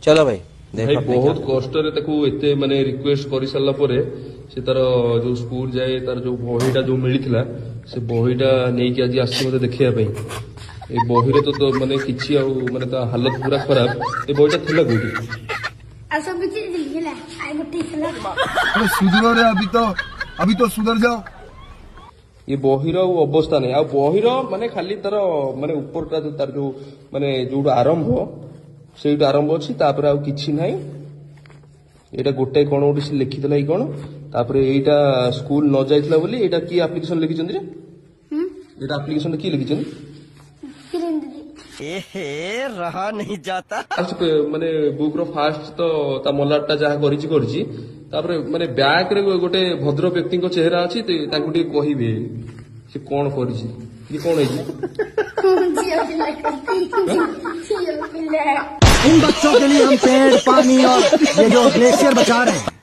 चलो भाई भाई बहुत कष्ट एते माने रिक्वेस्ट कर सारा पर से तार जो स्कूल जाए तार जो बहीटा जो मिलता से बहीटा नहीं आज आसी मत देखापी ए बही तो माने किसी माने हालत पूरा खराब ए बहीटा थिला सुधरो रे अभी तो सुधर जाओ। ये बहीर अवस्था नहीं आ बहीर माने खाली तार माने ऊपरटा जो तार जो माने जो आरंभ से आरंभ अच्छी तापर आउ किछि नाही एटा गोटे कोन गोटे से लिखितला कि कोन तापर एटा स्कूल न जाइतला बोली एटा की एप्लिकेशन लिखिचंदी रे एटा एप्लिकेशन की लिखिचंदी एहे रहा नहीं जाता माने बुक रो फास्ट तो ता मलाटा जहा करिछि करिछि तापर माने बैक रे गोटे भद्र व्यक्ति को चेहरा अछि ताकू टी कहिबे से कोन करिछि ये कोन है इन बच्चों के लिए हम पेड़ पानी और ये जो ग्लेशियर बचा रहे हैं।